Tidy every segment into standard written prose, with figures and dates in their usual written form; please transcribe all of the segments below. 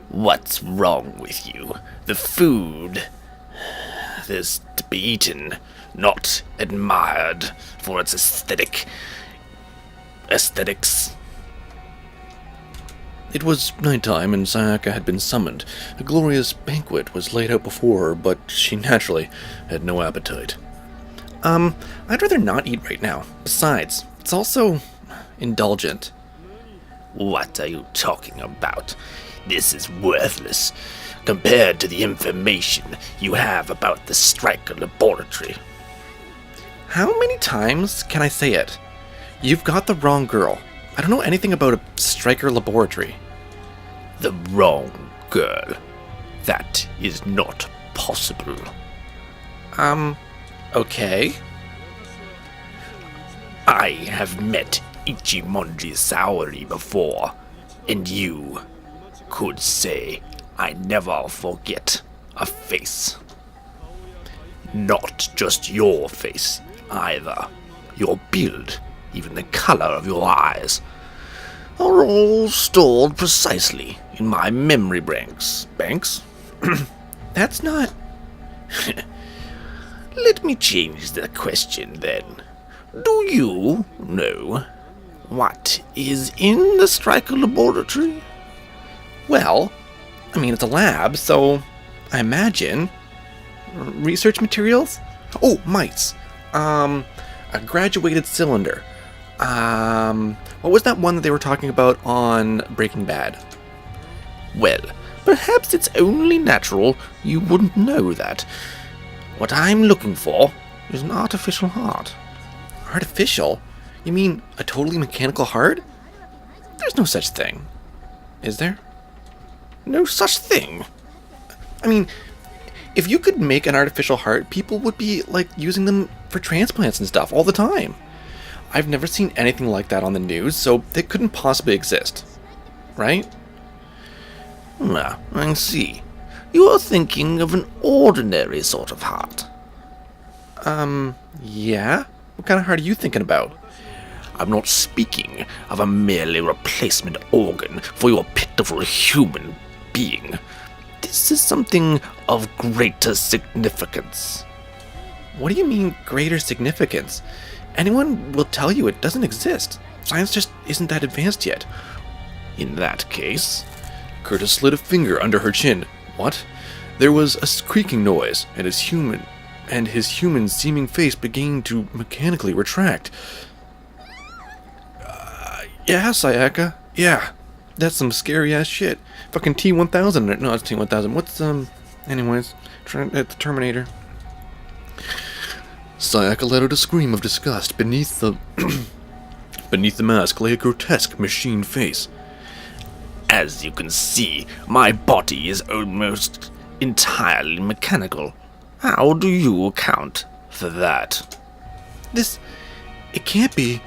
What's wrong with you? The food is to be eaten, not admired for its aesthetics. It was nighttime, and Sayaka had been summoned. A glorious banquet was laid out before her, but she naturally had no appetite. I'd rather not eat right now. Besides, it's also indulgent. What are you talking about? This is worthless compared to the information you have about the Stryker laboratory. How many times can I say it? You've got the wrong girl. I don't know anything about a Stryker laboratory. The wrong girl. That is not possible. Okay. I have met Ichimonji Saori before, and you could say I never forget a face. Not just your face, either. Your build, even the color of your eyes, are all stored precisely in my memory banks. Banks? That's not... Let me change the question then. Do you know what is in the Stryker laboratory? Well, I mean, it's a lab, so I imagine... Research materials? Oh, mites. A graduated cylinder. What was that one that they were talking about on Breaking Bad? Well, perhaps it's only natural you wouldn't know that. What I'm looking for is an artificial heart. Artificial? You mean a totally mechanical heart? There's no such thing. Is there? No such thing. I mean, if you could make an artificial heart, people would be, using them for transplants and stuff all the time. I've never seen anything like that on the news, so they couldn't possibly exist. Right? I see. You are thinking of an ordinary sort of heart. Yeah? What kind of heart are you thinking about? I'm not speaking of a merely replacement organ for your pitiful human being. This is something of greater significance. What do you mean, greater significance? Anyone will tell you it doesn't exist. Science just isn't that advanced yet. In that case... Curtis slid a finger under her chin. What? There was a creaking noise, and his human-seeming face began to mechanically retract. Yeah, Sayaka. Yeah. That's some scary-ass shit. Fucking T-1000. No, it's T-1000. What's, anyways, the Terminator. Sayaka let out a scream of disgust. Beneath the mask lay a grotesque machine face. As you can see, my body is almost entirely mechanical. How do you account for that? It can't be.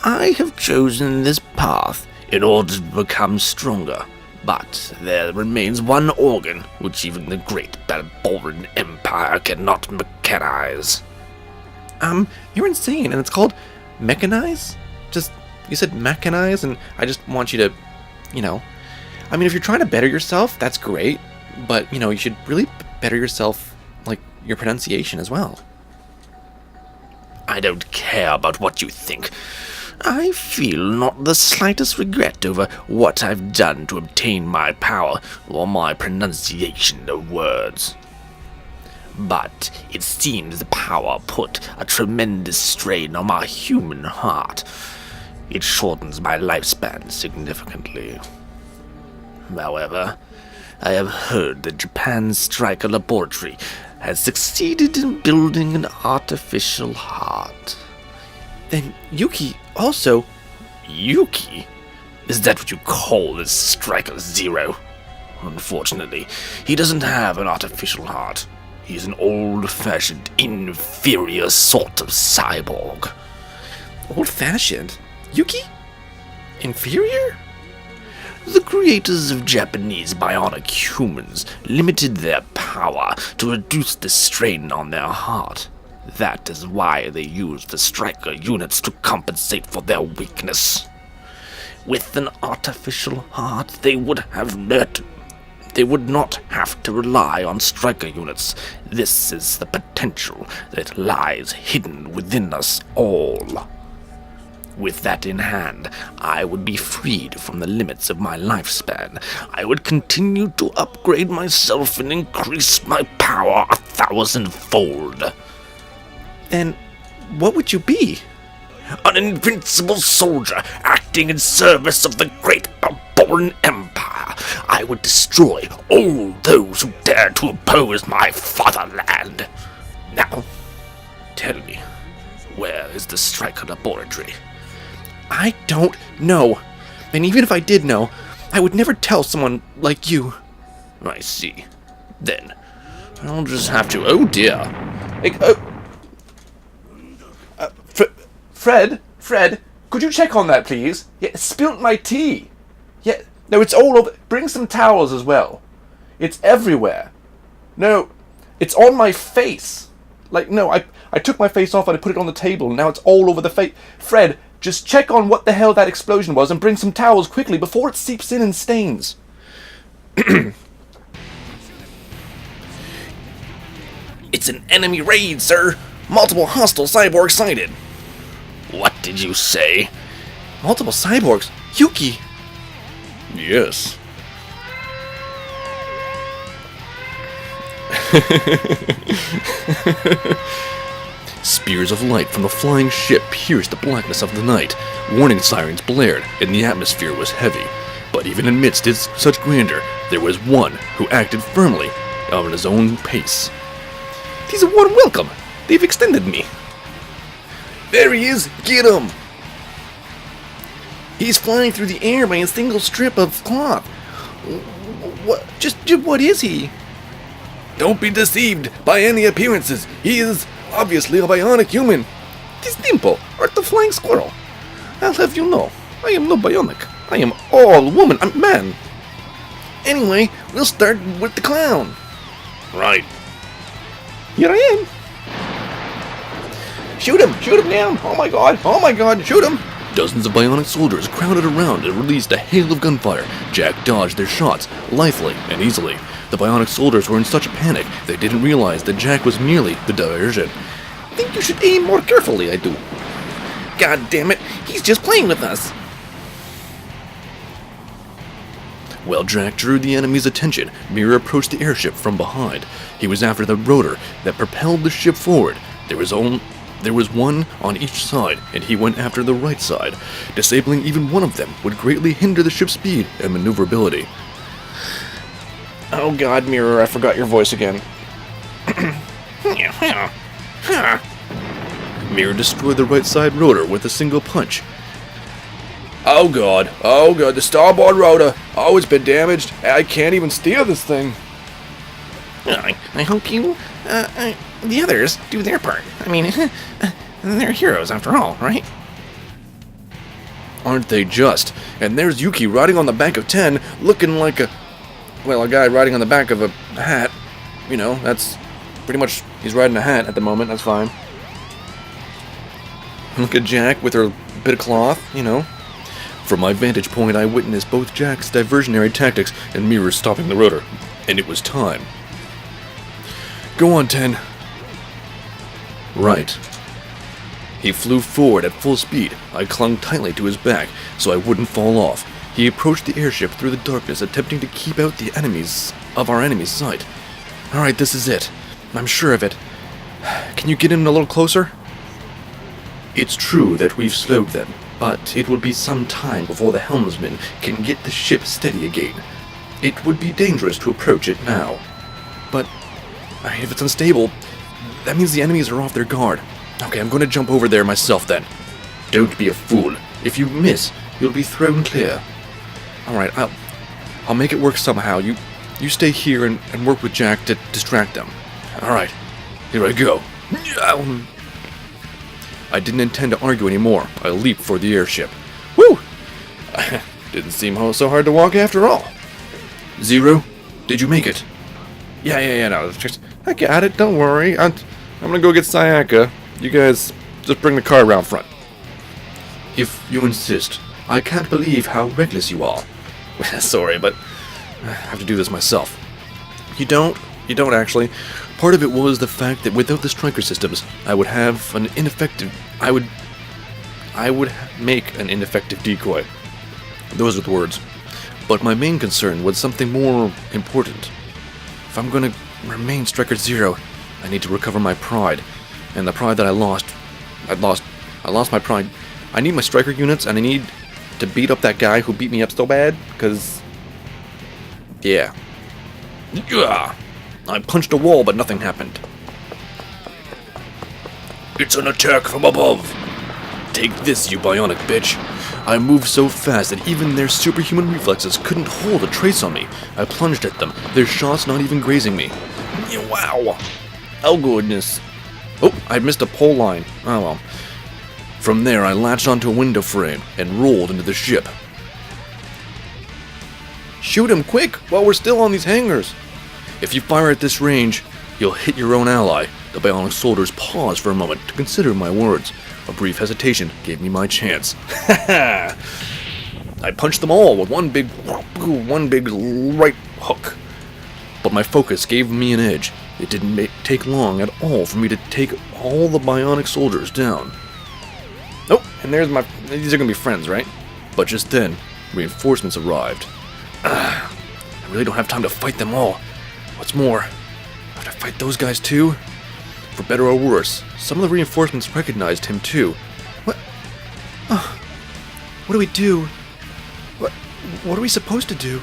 I have chosen this path in order to become stronger, but there remains one organ which even the great Balboran Empire cannot mechanize. You're insane, and it's called mechanize? You said mechanize, and I just want you to, if you're trying to better yourself, that's great, but, you should really better yourself, your pronunciation as well. I don't care about what you think. I feel not the slightest regret over what I've done to obtain my power or my pronunciation of words. But it seems the power put a tremendous strain on my human heart. It shortens my lifespan significantly. However, I have heard that Japan's Stryker laboratory has succeeded in building an artificial heart. Then Yuki also... Yuki? Is that what you call this Stryker Zero? Unfortunately, he doesn't have an artificial heart. He's an old-fashioned, inferior sort of cyborg. Old-fashioned? Yuki? Inferior? The creators of Japanese bionic humans limited their power to reduce the strain on their heart. That is why they use the Stryker units to compensate for their weakness. With an artificial heart, they would not have to rely on Stryker units. This is the potential that lies hidden within us all. With that in hand, I would be freed from the limits of my lifespan. I would continue to upgrade myself and increase my power 1,000-fold. Then, what would you be? An invincible soldier acting in service of the great barbarian empire. I would destroy all those who dare to oppose my fatherland. Now, tell me, where is the Stryker laboratory? I don't know. And even if I did know, I would never tell someone like you. I see. Then, I'll just have to... Oh dear. Fred, could you check on that, please? Yeah, it spilt my tea. Yeah, no, it's all over. Bring some towels as well. It's everywhere. No, it's on my face. Like, no, I took my face off and I put it on the table, and now it's all over the face. Fred, just check on what the hell that explosion was and bring some towels quickly before it seeps in and stains. It's an enemy raid, sir. Multiple hostile cyborgs sighted. What did you say? Multiple cyborgs? Yuki! Yes. Spears of light from the flying ship pierced the blackness of the night. Warning sirens blared, and the atmosphere was heavy. But even amidst such grandeur, there was one who acted firmly on his own pace. He's a warm welcome. They've extended me. There he is! Get him! He's flying through the air by a single strip of cloth. What is he? Don't be deceived by any appearances. He is obviously a bionic human. This dimple, art the flying squirrel. I'll have you know, I am no bionic. I am all woman, I'm man. Anyway, we'll start with the clown. Right. Here I am. Shoot him down. Oh my god, shoot him. Dozens of bionic soldiers crowded around and released a hail of gunfire. Jack dodged their shots, lithely and easily. The bionic soldiers were in such a panic, they didn't realize that Jack was merely the diversion. Think you should aim more carefully, I do. God damn it, he's just playing with us. While Jack drew the enemy's attention, Mirror approached the airship from behind. He was after the rotor that propelled the ship forward. There was one on each side, and he went after the right side. Disabling even one of them would greatly hinder the ship's speed and maneuverability. Oh god, Mirror, I forgot your voice again. Mirror destroyed the right side rotor with a single punch. Oh god, the starboard rotor. Oh, it's been damaged. I can't even steer this thing. I hope you, the others do their part. I mean, they're heroes after all, right? Aren't they just? And there's Yuki riding on the back of 10, looking like a guy riding on the back of a hat. You know, that's pretty much, he's riding a hat at the moment, that's fine. Look at Jack with her bit of cloth, you know. From my vantage point, I witnessed both Jack's diversionary tactics and Mirror's stopping the rotor. And it was time. Go on, 10. Right. He flew forward at full speed. I clung tightly to his back so I wouldn't fall off. He approached the airship through the darkness, attempting to keep out the enemies of our enemy's sight. Alright, this is it. I'm sure of it. Can you get in a little closer? It's true that we've slowed them, but it will be some time before the helmsman can get the ship steady again. It would be dangerous to approach it now. But if it's unstable, that means the enemies are off their guard. Okay, I'm going to jump over there myself then. Don't be a fool. If you miss, you'll be thrown clear. Alright, I'll make it work somehow. You stay here and work with Jack to distract them. Alright, here I go. I didn't intend to argue anymore. I leaped for the airship. Woo! Didn't seem so hard to walk after all. Zero, did you make it? Yeah, no, just, I got it, don't worry. I'm gonna go get Sayaka. You guys just bring the car around front. If you insist. I can't believe how reckless you are. Sorry, but I have to do this myself. You don't actually. Part of it was the fact that without the Stryker systems, I would make an ineffective decoy. Those are the words. But my main concern was something more important. If I'm gonna remain Stryker Zero, I need to recover my pride. And the pride that I lost my pride. I need my Stryker units, and I need to beat up that guy who beat me up so bad, because... yeah. Yeah! I punched a wall, but nothing happened. It's an attack from above. Take this, you bionic bitch. I moved so fast that even their superhuman reflexes couldn't hold a trace on me. I plunged at them, their shots not even grazing me. Wow! Oh goodness. Oh, I missed a pole line. Oh well. From there, I latched onto a window frame and rolled into the ship. Shoot him quick while we're still on these hangars. If you fire at this range, you'll hit your own ally. The bionic soldiers paused for a moment to consider my words. A brief hesitation gave me my chance. I punched them all with one big right hook. But my focus gave me an edge. It didn't take long at all for me to take all the bionic soldiers down. Oh, and there's these are gonna be friends, right? But just then, reinforcements arrived. I really don't have time to fight them all. What's more, I have to fight those guys too? For better or worse, some of the reinforcements recognized him too. What? Oh, what do we do? What are we supposed to do?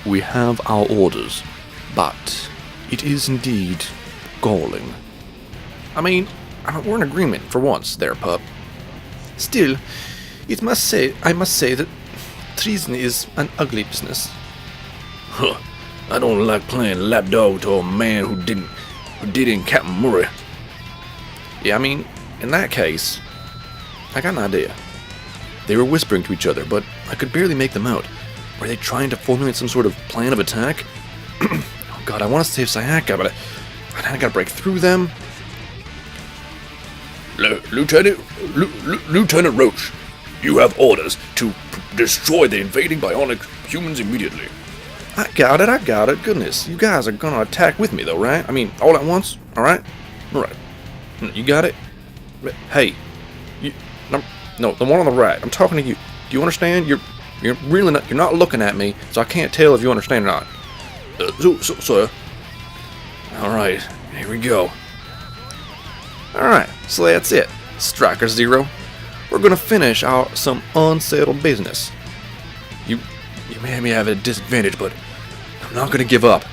We have our orders, but it is indeed galling. I mean, we're in agreement for once there, pup. Still, I must say that treason is an ugly business. Huh. I don't like playing lapdog to a man who did in Captain Murray. Yeah, I mean, in that case, I got an idea. They were whispering to each other, but I could barely make them out. Were they trying to formulate some sort of plan of attack? Oh god, I want to save Sayaka, but I gotta break through them. Lieutenant Roach, you have orders to destroy the invading bionic humans immediately. I got it. Goodness, you guys are gonna attack with me though, right? I mean, all at once, alright? Alright. You got it? Hey, no, the one on the right. I'm talking to you. Do you understand? You're not looking at me, so I can't tell if you understand or not. Sir. Alright, here we go. Alright, so that's it. Stryker Zero. We're gonna finish some unsettled business. You may have a disadvantage, but I'm not gonna give up.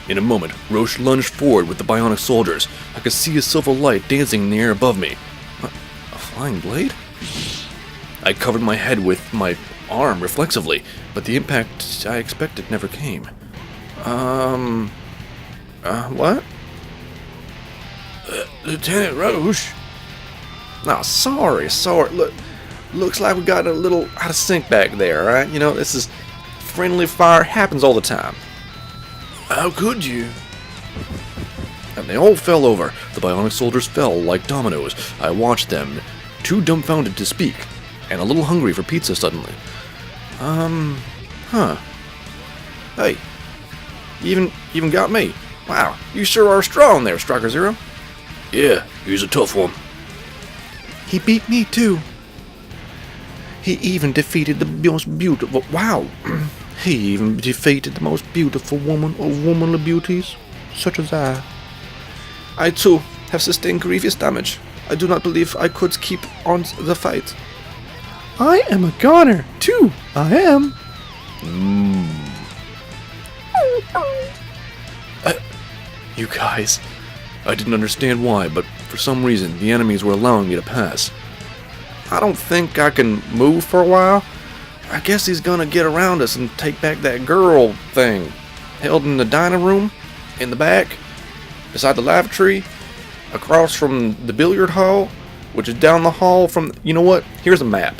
In a moment, Roche lunged forward with the bionic soldiers. I could see a silver light dancing in the air above me. A flying blade? I covered my head with my arm reflexively, but the impact I expected never came. What? Lieutenant Roche. Oh, sorry. Looks like we got a little out of sync back there, alright? You know, this is friendly fire, happens all the time. How could you? And they all fell over. The bionic soldiers fell like dominoes. I watched them, too dumbfounded to speak, and a little hungry for pizza suddenly. Hey, you even got me. Wow, you sure are strong there, Stryker Zero. Yeah, he's a tough one. He beat me too. He even defeated the most beautiful... Wow. He even defeated the most beautiful woman of womanly beauties, such as I. I too have sustained grievous damage. I do not believe I could keep on the fight. I am a goner too. I am. You guys, I didn't understand why, but for some reason the enemies were allowing me to pass. I don't think I can move for a while. I guess he's gonna get around us and take back that girl thing held in the dining room in the back beside the lavatory across from the billiard hall, which is down the hall from... You know what? Here's a map.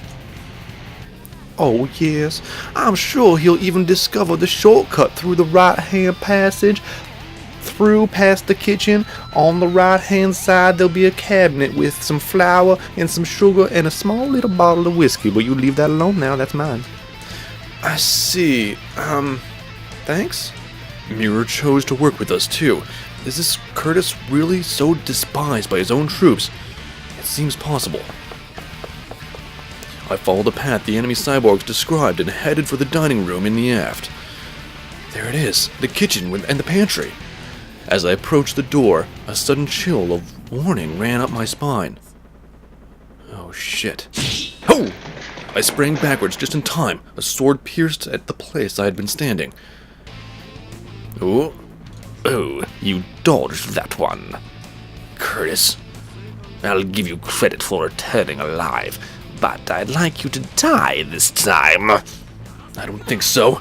Oh yes, I'm sure he'll even discover the shortcut through the right-hand passage through past the kitchen. On the right-hand side, there'll be a cabinet with some flour and some sugar and a small little bottle of whiskey. But you leave that alone now, that's mine. I see. Thanks? Mirror chose to work with us, too. Is this Curtis really so despised by his own troops? It seems possible. I followed the path the enemy cyborgs described and headed for the dining room in the aft. There it is, the kitchen and the pantry. As I approached the door, a sudden chill of warning ran up my spine. Oh shit. Ho! I sprang backwards just in time. A sword pierced at the place I had been standing. Oh, you dodged that one. Curtis, I'll give you credit for returning alive, but I'd like you to die this time. I don't think so.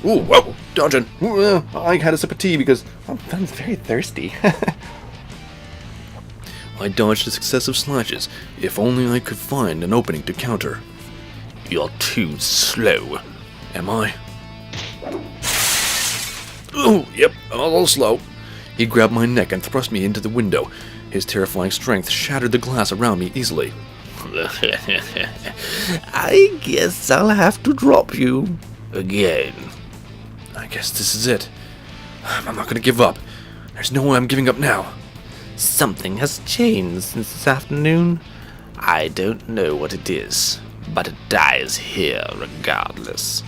Ooh, whoa, dodging. Ooh, I had a sip of tea because I'm very thirsty. I dodged the successive slashes. If only I could find an opening to counter. You're too slow. Am I? Oh, yep, I'm a little slow. He grabbed my neck and thrust me into the window. His terrifying strength shattered the glass around me easily. I guess I'll have to drop you again. I guess this is it. I'm not gonna give up. There's no way I'm giving up now. Something has changed since this afternoon. I don't know what it is, but it dies here regardless.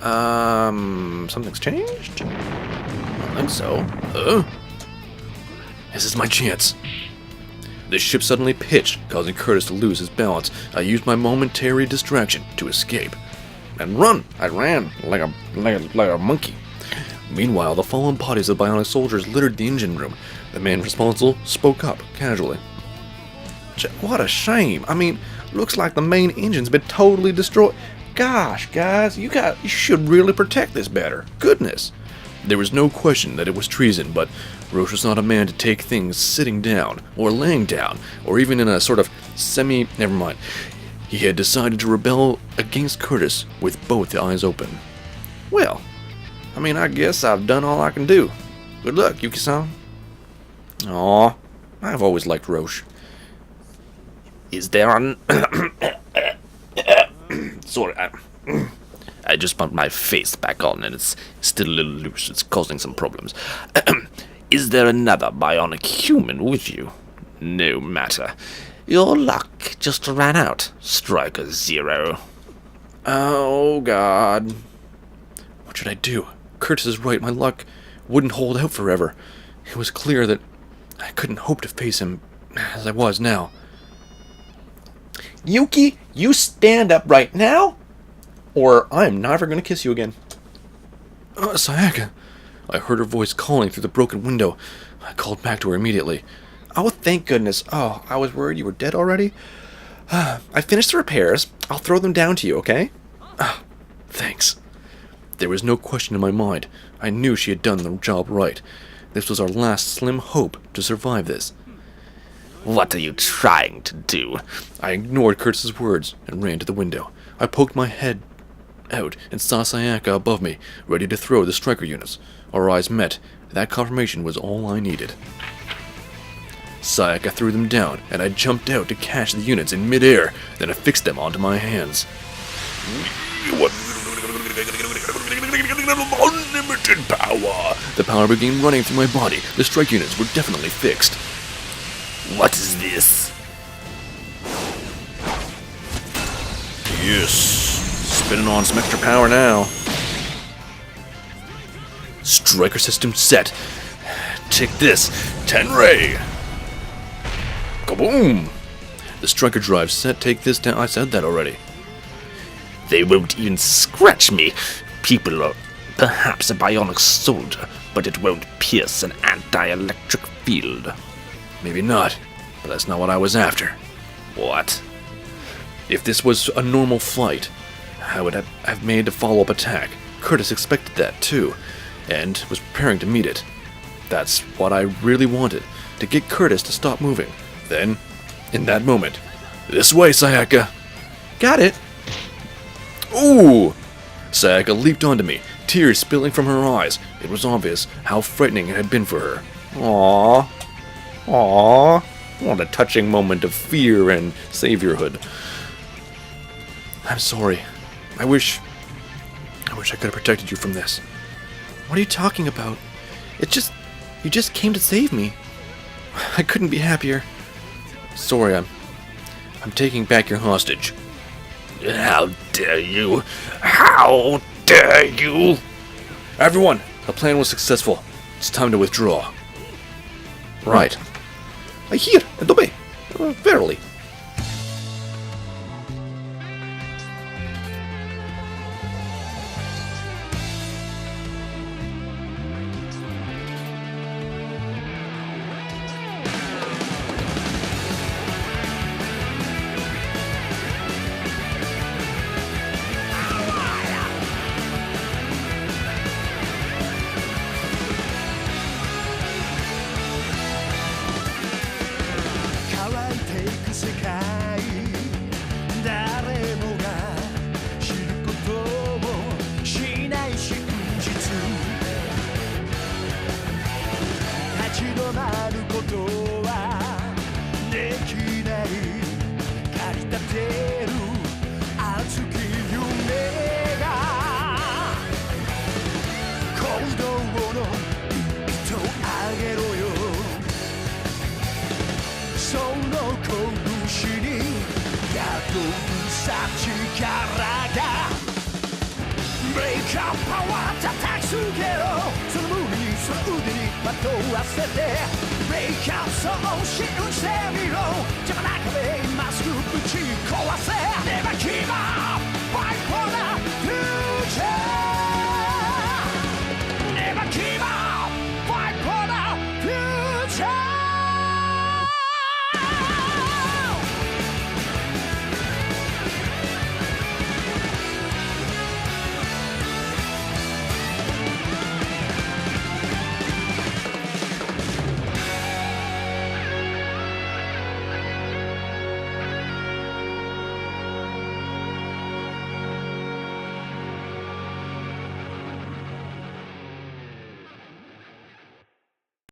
Something's changed? I think so. This is my chance. The ship suddenly pitched, causing Curtis to lose his balance. I used my momentary distraction to escape. And run! I ran like a monkey. Meanwhile, the fallen bodies of bionic soldiers littered the engine room. The man responsible spoke up, casually. What a shame. I mean, looks like the main engine's been totally destroyed. Gosh, guys, you should really protect this better. Goodness. There was no question that it was treason, but Roche was not a man to take things sitting down, or laying down, or even in a sort of never mind. He had decided to rebel against Curtis with both eyes open. Well, I mean, I guess I've done all I can do. Good luck, Yuki-san. Aw, I've always liked Roche. Is there an... Sorry, I just bumped my face back on and it's still a little loose. It's causing some problems. Is there another bionic human with you? No matter. Your luck just ran out, Stryker Zero. Oh, God. What should I do? Curtis is right, my luck wouldn't hold out forever. It was clear that I couldn't hope to face him as I was now. Yuki, you stand up right now, or I'm never going to kiss you again. Sayaka. I heard her voice calling through the broken window. I called back to her immediately. Oh, thank goodness. Oh, I was worried you were dead already. I finished the repairs. I'll throw them down to you, okay? Thanks. There was no question in my mind. I knew she had done the job right. This was our last slim hope to survive this. What are you trying to do? I ignored Curtis's words and ran to the window. I poked my head out and saw Sayaka above me, ready to throw the Stryker units. Our eyes met. That confirmation was all I needed. Sayaka threw them down, and I jumped out to catch the units in midair, then affixed them onto my hands. Unlimited power! The power began running through my body. The strike units were definitely fixed. What is this? Yes. Spinning on some extra power now. Stryker system set. Take this. Tenrei! Kaboom! The Stryker drive set. Take this down. I said that already. They won't even scratch me. People are perhaps a bionic soldier, but it won't pierce an anti-electric field. Maybe not, but that's not what I was after. What? If this was a normal flight, I would have made a follow-up attack. Curtis expected that too, and was preparing to meet it. That's what I really wanted, to get Curtis to stop moving. Then, in that moment, this way, Sayaka! Got it! Ooh! Sayaka leaped onto me, tears spilling from her eyes. It was obvious how frightening it had been for her. Aww. Aww. What a touching moment of fear and saviorhood. I'm sorry. I wish I could have protected you from this. What are you talking about? You just came to save me. I couldn't be happier. Sorry, I'm taking back your hostage. How dare you? How dare you? Everyone, the plan was successful. It's time to withdraw. Right. I hear, and obey. Verily. Break out そう信じてみろ邪魔な壁今すぐぶち